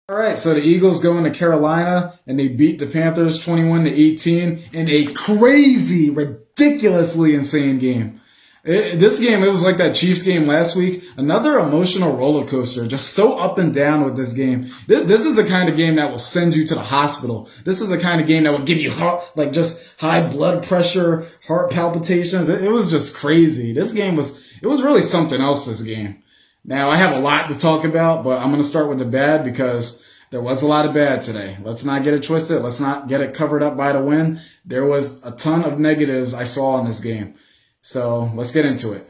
All right, so the Eagles go into Carolina and they beat the Panthers 21-18 in a crazy, ridiculously insane game. This game, it was like that Chiefs game last week. Another emotional roller coaster, just so up and down with this game. This is the kind of game that will send you to the hospital. This is the kind of game that will give you just high blood pressure, heart palpitations. It was just crazy. It was really something else, this game. Now, I have a lot to talk about, but I'm going to start with the bad because there was a lot of bad today. Let's not get it twisted. Let's not get it covered up by the win. There was a ton of negatives I saw in this game. So let's get into it.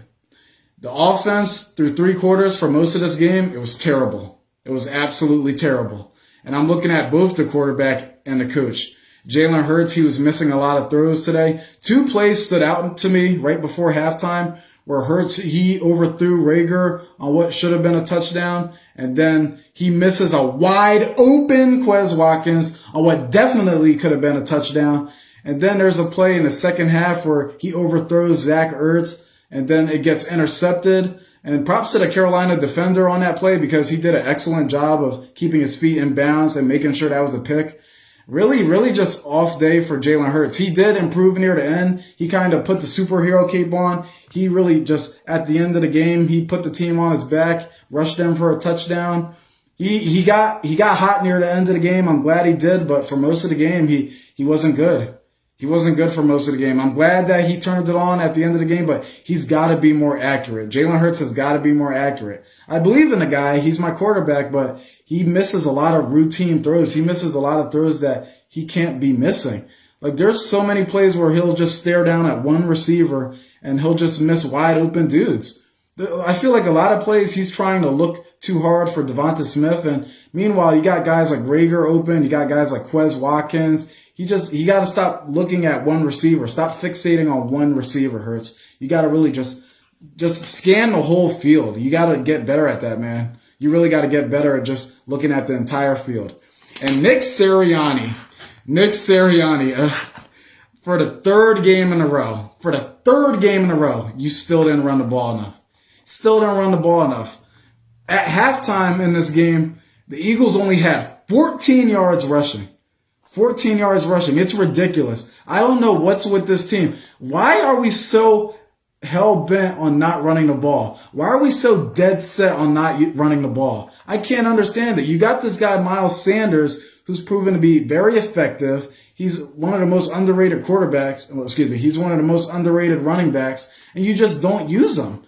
The offense through three quarters for most of this game, it was terrible. It was absolutely terrible. And I'm looking at both the quarterback and the coach. Jalen Hurts, he was missing a lot of throws today. Two plays stood out to me right before halftime where Hurts, he overthrew Rager on what should have been a touchdown. And then he misses a wide open Quez Watkins on what definitely could have been a touchdown. And then there's a play in the second half where he overthrows Zach Ertz and then it gets intercepted. And props to the Carolina defender on that play because he did an excellent job of keeping his feet in bounds and making sure that was a pick. Really just off day for Jalen Hurts. He did improve near the end. He kind of put the superhero cape on. He really just, at the end of the game, he put the team on his back, rushed them for a touchdown. He got hot near the end of the game. I'm glad he did, but for most of the game, he wasn't good. He wasn't good for most of the game. I'm glad that he turned it on at the end of the game, but he's got to be more accurate. Jalen Hurts has got to be more accurate. I believe in the guy. He's my quarterback, but he misses a lot of routine throws. He misses a lot of throws that he can't be missing. Like there's so many plays where he'll just stare down at one receiver and he'll just miss wide open dudes. I feel like a lot of plays he's trying to look too hard for Devonta Smith, and meanwhile you got guys like Rager open, you got guys like Quez Watkins. You got to stop looking at one receiver. Stop fixating on one receiver, Hurts. You got to really just scan the whole field. You got to get better at that, man. You really got to get better at just looking at the entire field. And Nick Sirianni, for the third game in a row, you still didn't run the ball enough. At halftime in this game, the Eagles only had 14 yards rushing. 14 yards rushing. It's ridiculous. I don't know what's with this team. Why are we so hell-bent on not running the ball? Why are we so dead set on not running the ball? I can't understand it. You got this guy, Miles Sanders, who's proven to be very effective. He's one of the most underrated quarterbacks. He's one of the most underrated running backs, and you just don't use him.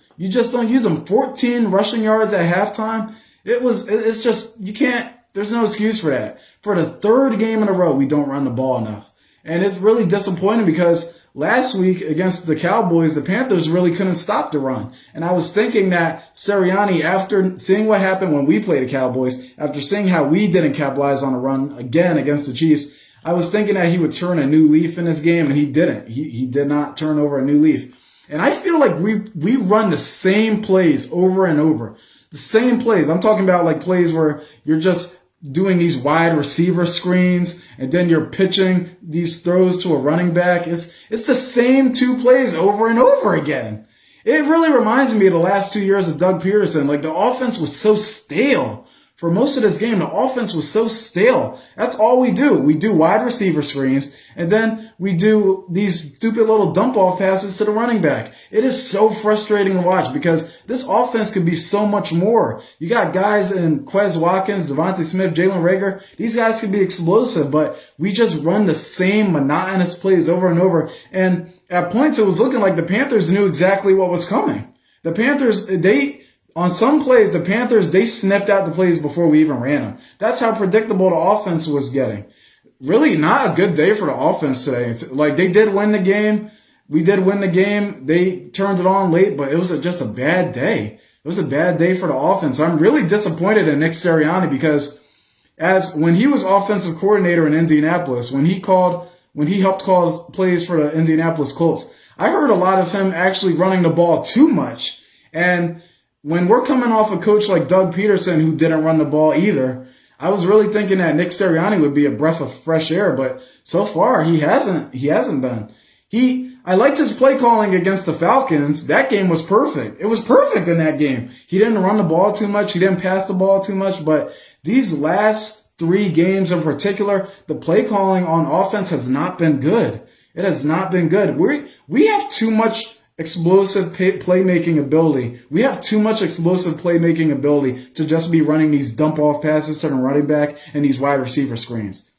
14 rushing yards at halftime. It's just, you can't, there's no excuse for that. For the third game in a row, we don't run the ball enough. And it's really disappointing because last week against the Cowboys, the Panthers really couldn't stop the run. And I was thinking that Sirianni, after seeing what happened when we played the Cowboys, after seeing how we didn't capitalize on a run again against the Chiefs, I was thinking that he would turn a new leaf in this game, and he didn't. He did not turn over a new leaf. And I feel like we run the same plays over and over. The same plays. I'm talking about like plays where you're just doing these wide receiver screens and then you're pitching these throws to a running back. It's the same two plays over and over again. It really reminds me of the last 2 years of Doug Peterson. Like the offense was so stale. For most of this game, the offense was so stale. That's all we do. We do wide receiver screens, and then we do these stupid little dump-off passes to the running back. It is so frustrating to watch because this offense could be so much more. You got guys in Quez Watkins, Devonta Smith, Jalen Rager. These guys could be explosive, but we just run the same monotonous plays over and over. And at points, it was looking like the Panthers knew exactly what was coming. The Panthers, on some plays, the Panthers, they sniffed out the plays before we even ran them. That's how predictable the offense was getting. Really not a good day for the offense today. It's like they did win the game. We did win the game. They turned it on late, but it was just a bad day. It was a bad day for the offense. I'm really disappointed in Nick Sirianni because when he was offensive coordinator in Indianapolis, when he helped call plays for the Indianapolis Colts, I heard a lot of him actually running the ball too much. And when we're coming off a coach like Doug Peterson who didn't run the ball either, I was really thinking that Nick Sirianni would be a breath of fresh air, but so far he hasn't been. I liked his play calling against the Falcons. That game was perfect. It was perfect in that game. He didn't run the ball too much. He didn't pass the ball too much, but These last 3 games in particular, the play calling on offense has not been good. It has not been good. We have too much explosive playmaking ability. We have too much explosive playmaking ability to just be running these dump off passes to the running back and these wide receiver screens.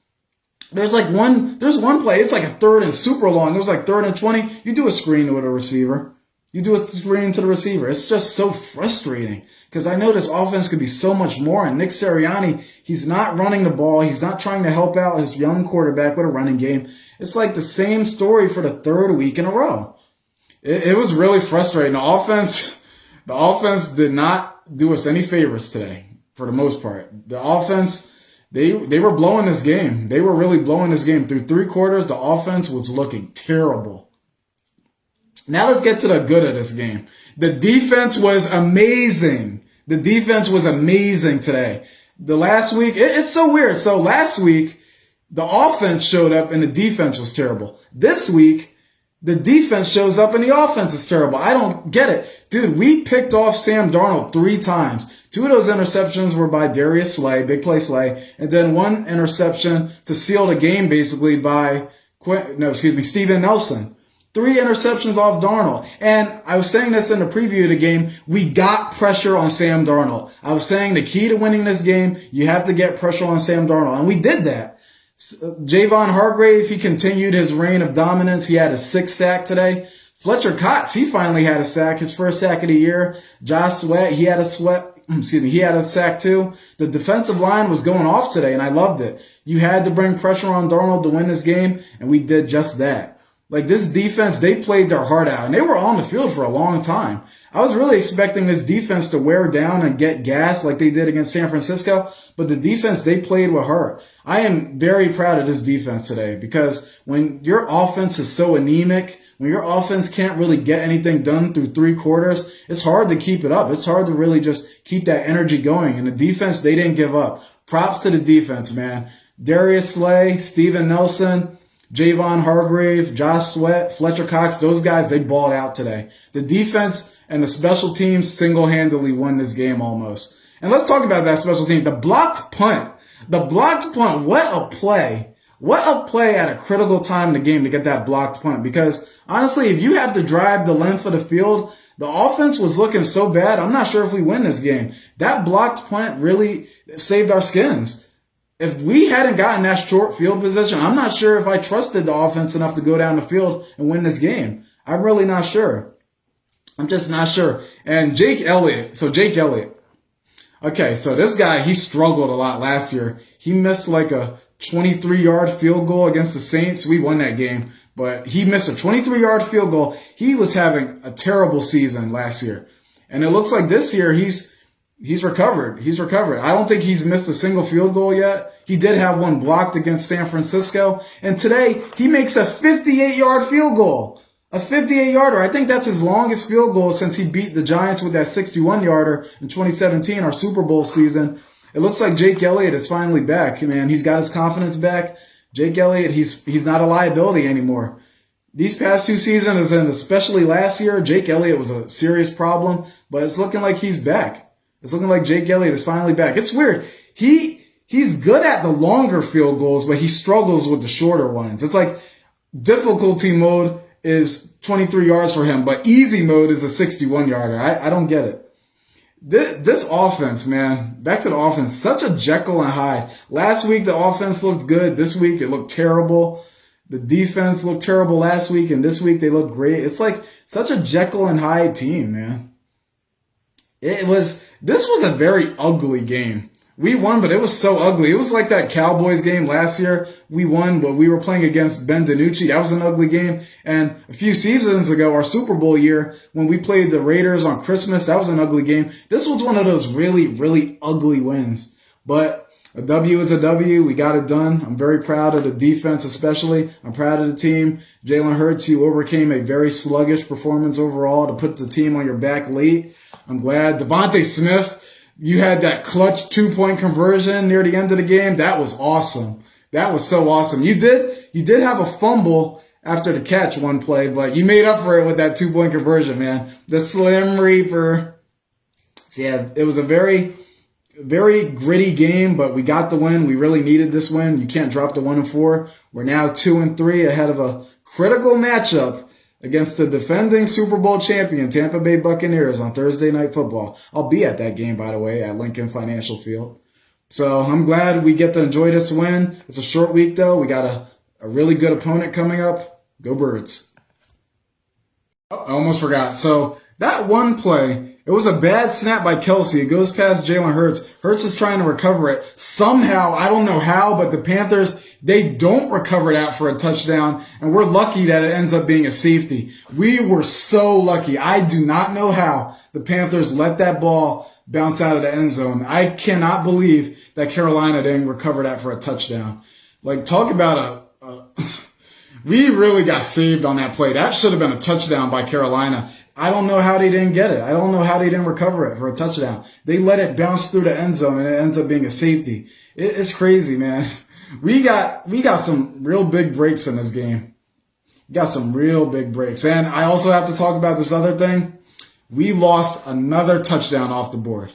There's one play, it's like a third and super long. It was like 3rd and 20. You do a screen with a receiver. You do a screen to the receiver. It's just so frustrating because I know this offense could be so much more. And Nick Sirianni, he's not running the ball. He's not trying to help out his young quarterback with a running game. It's like the same story for the 3rd week in a row. It was really frustrating. The offense did not do us any favors today for the most part. The offense, they were blowing this game. They were really blowing this game. Through 3 quarters, the offense was looking terrible. Now let's get to the good of this game. The defense was amazing. The defense was amazing today. The last week, it's so weird. So last week, the offense showed up and the defense was terrible. This week, the defense shows up and the offense is terrible. I don't get it. Dude, we picked off Sam Darnold 3 times. 2 of those interceptions were by Darius Slay, big play Slay, and then 1 interception to seal the game basically by, Steven Nelson. 3 interceptions off Darnold. And I was saying this in the preview of the game, we got pressure on Sam Darnold. I was saying the key to winning this game, you have to get pressure on Sam Darnold. And we did that. Javon Hargrave, he continued his reign of dominance. He had a 6th sack today. Fletcher Cox, he finally had a sack, his 1st sack of the year. Josh Sweat, he had a sack too. The defensive line was going off today, and I loved it. You had to bring pressure on Darnold to win this game, and we did just that. Like this defense, they played their heart out, and they were on the field for a long time. I was really expecting this defense to wear down and get gas like they did against San Francisco, but the defense, they played with heart. I am very proud of this defense today because when your offense is so anemic, when your offense can't really get anything done through 3 quarters, it's hard to keep it up. It's hard to really just keep that energy going. And the defense, they didn't give up. Props to the defense, man. Darius Slay, Steven Nelson, Javon Hargrave, Josh Sweat, Fletcher Cox, those guys, they balled out today. The defense and the special teams single-handedly won this game almost. And let's talk about that special team. The blocked punt. The blocked punt. What a play. What a play at a critical time in the game to get that blocked punt. Because honestly, if you have to drive the length of the field, the offense was looking so bad. I'm not sure if we win this game. That blocked punt really saved our skins. If we hadn't gotten that short field position, I'm not sure if I trusted the offense enough to go down the field and win this game. I'm really not sure. I'm just not sure. And Jake Elliott. Okay, so this guy, he struggled a lot last year. He missed like a 23-yard field goal against the Saints. We won that game, but he missed a 23-yard field goal. He was having a terrible season last year. And it looks like this year he's recovered. He's recovered. I don't think he's missed a single field goal yet. He did have one blocked against San Francisco. And today he makes a 58-yard field goal. A 58-yarder. I think that's his longest field goal since he beat the Giants with that 61-yarder in 2017, our Super Bowl season. It looks like Jake Elliott is finally back. Man, he's got his confidence back. Jake Elliott, he's not a liability anymore. These past 2 seasons, and especially last year, Jake Elliott was a serious problem, but it's looking like he's back. It's looking like Jake Elliott is finally back. It's weird. He's good at the longer field goals, but he struggles with the shorter ones. It's like difficulty mode is 23 yards for him, but easy mode is a 61-yarder. I don't get it. This offense, man, back to the offense, such a Jekyll and Hyde. Last week, the offense looked good. This week, it looked terrible. The defense looked terrible last week, and this week, they look great. It's like such a Jekyll and Hyde team, man. This was a very ugly game. We won, but it was so ugly. It was like that Cowboys game last year. We won, but we were playing against Ben DiNucci. That was an ugly game. And a few seasons ago, our Super Bowl year, when we played the Raiders on Christmas, that was an ugly game. This was one of those really, really ugly wins. But a W is a W. We got it done. I'm very proud of the defense, especially. I'm proud of the team. Jalen Hurts, you overcame a very sluggish performance overall to put the team on your back late. I'm glad. Devontae Smith, you had that clutch 2-point conversion near the end of the game. That was awesome. That was so awesome. You did have a fumble after the catch one play, but you made up for it with that 2-point conversion, man. The Slim Reaper. So yeah, it was a very very gritty game, but we got the win. We really needed this win. You can't drop to 1-4. We're now 2-3 ahead of a critical matchup against the defending Super Bowl champion Tampa Bay Buccaneers on Thursday Night Football. I'll be at that game, by the way, at Lincoln Financial Field. So I'm glad we get to enjoy this win. It's a short week, though. We got a really good opponent coming up. Go Birds. Oh, I almost forgot. So that one play, it was a bad snap by Kelsey. It goes past Jalen Hurts. Hurts is trying to recover it. Somehow, I don't know how, but the Panthers, they don't recover that for a touchdown, and we're lucky that it ends up being a safety. We were so lucky. I do not know how the Panthers let that ball bounce out of the end zone. I cannot believe that Carolina didn't recover that for a touchdown. Like, talk about we really got saved on that play. That should have been a touchdown by Carolina. I don't know how they didn't get it. I don't know how they didn't recover it for a touchdown. They let it bounce through the end zone, and it ends up being a safety. It's crazy, man. We got some real big breaks in this game. We got some real big breaks. And I also have to talk about this other thing. We lost another touchdown off the board.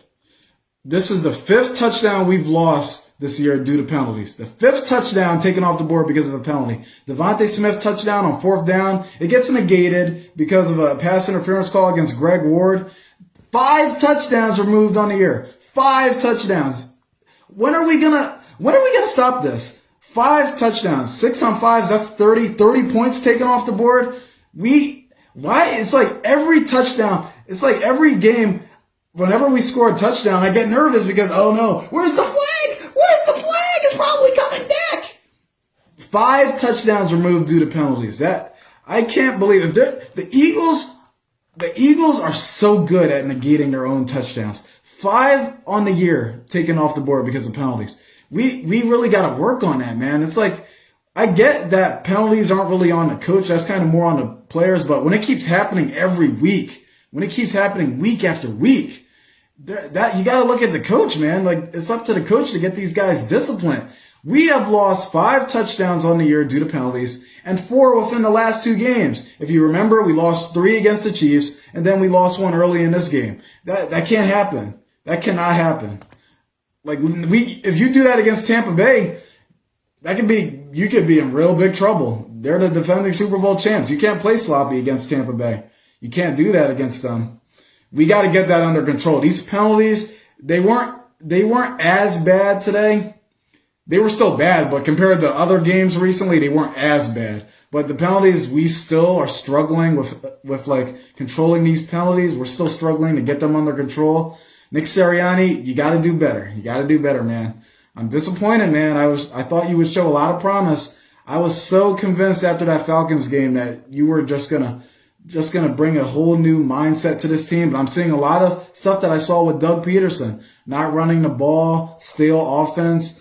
This is the 5th touchdown we've lost this year due to penalties. The 5th touchdown taken off the board because of a penalty. Devontae Smith touchdown on 4th down. It gets negated because of a pass interference call against Greg Ward. 5 touchdowns removed on the year. 5 touchdowns. When are we gonna stop this? 5 touchdowns. 6 on 5s, that's 30. 30 points taken off the board. It's like every touchdown, it's like every game, whenever we score a touchdown, I get nervous because, oh no, where's the flag? Where's the flag? It's probably coming back. 5 touchdowns removed due to penalties. That, I can't believe it. The Eagles are so good at negating their own touchdowns. 5 on the year taken off the board because of penalties. We really got to work on that, man. It's like, I get that penalties aren't really on the coach. That's kind of more on the players. But when it keeps happening every week, when it keeps happening week after week, that you got to look at the coach, man. Like, it's up to the coach to get these guys disciplined. We have lost 5 touchdowns on the year due to penalties and 4 within the last 2 games. If you remember, we lost 3 against the Chiefs and then we lost 1 early in this game. That can't happen. That cannot happen. Like, if you do that against Tampa Bay, you could be in real big trouble. They're the defending Super Bowl champs. You can't play sloppy against Tampa Bay. You can't do that against them. We got to get that under control. These penalties, they weren't as bad today. They were still bad, but compared to other games recently, they weren't as bad. But the penalties, we still are struggling with like controlling these penalties. We're still struggling to get them under control. Nick Sirianni, you got to do better. You got to do better, man. I'm disappointed, man. I thought you would show a lot of promise. I was so convinced after that Falcons game that you were just gonna bring a whole new mindset to this team. But I'm seeing a lot of stuff that I saw with Doug Peterson. Not running the ball, stale offense.